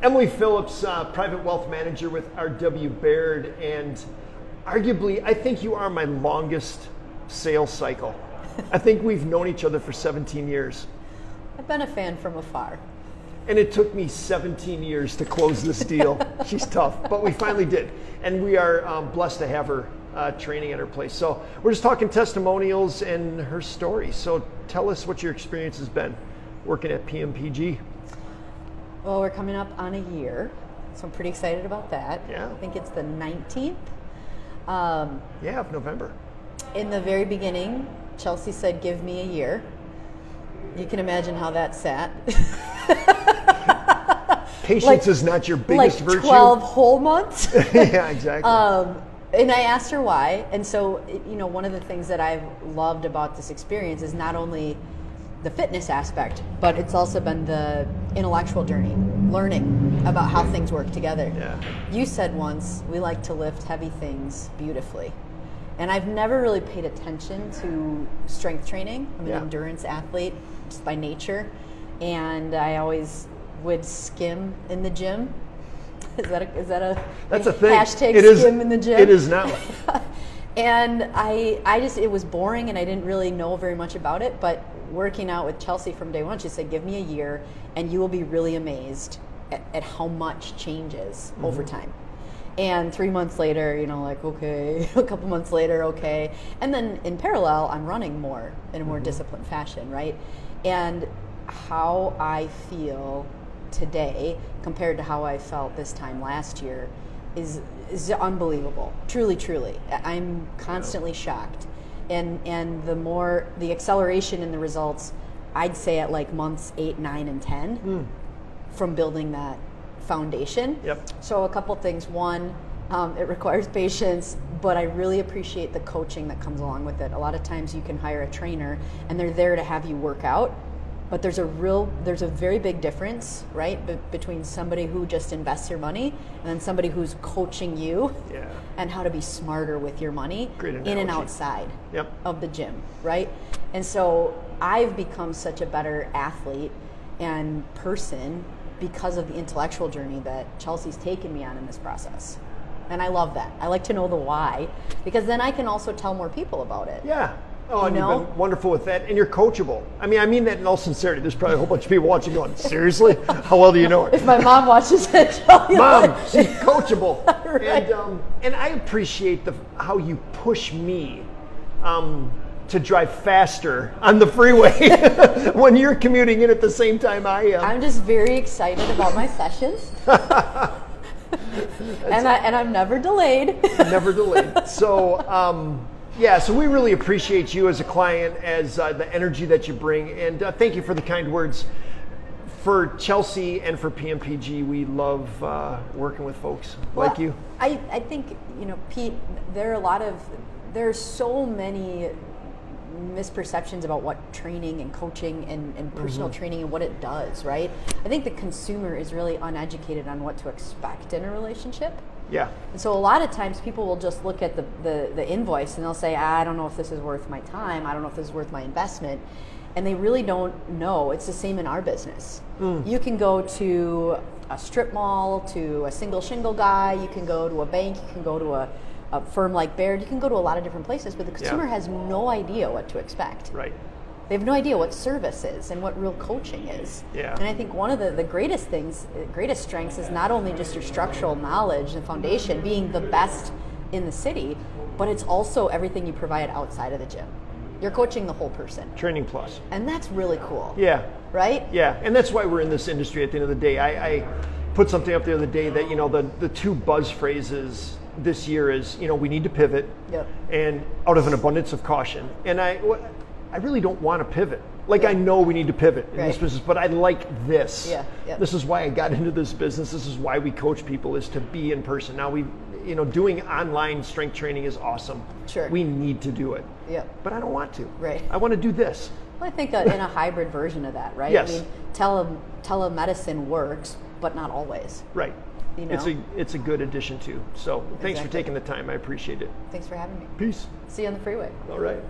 Emily Phillips, private wealth manager with R.W. Baird, and arguably, I think you are my longest sales cycle. I think we've known each other for 17 years. I've been a fan from afar. And it took me 17 years to close this deal. She's tough, but we finally did. And we are blessed to have her training at her place. So we're just talking testimonials and her story. So tell us what your experience has been working at PMPG. Well, we're coming up on a year, so I'm pretty excited about that. Yeah. I think it's the 19th. Of November. In the very beginning, Chelsea said, give me a year. You can imagine how that sat. Patience is not your biggest virtue. 12 whole months. Yeah, exactly. And I asked her why. And so, one of the things that I've loved about this experience is not only the fitness aspect, but it's also been the intellectual journey, learning about how things work together. Yeah. You said once, we like to lift heavy things beautifully. And I've never really paid attention to strength training. I'm an endurance athlete just by nature. And I always would skim in the gym. Is that a That's a thing. Hashtag it skim in the gym? It is now. And I just, it was boring and I didn't really know very much about it, but working out with Chelsea from day one, she said, give me a year and you will be really amazed at how much changes over time. And 3 months later, okay, a couple months later, okay. And then in parallel, I'm running more in a more disciplined fashion, right? And how I feel today compared to how I felt this time last year is unbelievable. Truly, truly. I'm constantly shocked. And the acceleration in the results, I'd say at like months 8, 9, and 10 from building that foundation. Yep. So a couple things. One, it requires patience, but I really appreciate the coaching that comes along with it. A lot of times you can hire a trainer and they're there to have you work out, but there's a very big difference, right, between somebody who just invests your money and then somebody who's coaching you and how to be smarter with your money in and outside of the gym, right? And so I've become such a better athlete and person because of the intellectual journey that Chelsea's taken me on in this process. And I love that. I like to know the why, because then I can also tell more people about it. Yeah. Oh, and you've been wonderful with that, and you're coachable. I mean that in all sincerity. There's probably a whole bunch of people watching going, seriously? How well do you know her? If my mom watches it, Mom, she's coachable. Right. And I appreciate how you push me to drive faster on the freeway when you're commuting in at the same time I am. I'm just very excited about my sessions. and I'm never delayed. Never delayed. So, so we really appreciate you as a client, as the energy that you bring, and thank you for the kind words. For Chelsea and for PMPG, we love working with folks like you. I think, Pete, there are so many misperceptions about what training and coaching and personal training and what it does, right? I think the consumer is really uneducated on what to expect in a relationship. Yeah. And so a lot of times people will just look at the invoice and they'll say, I don't know if this is worth my time. I don't know if this is worth my investment. And they really don't know. It's the same in our business. You can go to a strip mall, to a single shingle guy. You can go to a bank. You can go to a firm like Baird. You can go to a lot of different places, but the consumer has no idea what to expect. Right. They have no idea what service is and what real coaching is. Yeah. And I think one of the greatest strengths is not only just your structural knowledge and foundation, being the best in the city, but it's also everything you provide outside of the gym. You're coaching the whole person. Training plus. And that's really cool. Yeah. Right? Yeah, and that's why we're in this industry at the end of the day. I put something up the other day that, the two buzz phrases this year is, we need to pivot, and out of an abundance of caution. And I really don't want to pivot. I know we need to pivot in this business, but I like this. This is why I got into this business. This is why we coach people, is to be in person. Now doing online strength training is awesome. Sure. We need to do it. But I don't want to. Right. I want to do this. Well, I think in a hybrid version of that, right? Yes. I mean, telemedicine works, but not always. Right. It's a good addition too. So thanks for taking the time. I appreciate it. Thanks for having me. Peace. See you on the freeway. All right.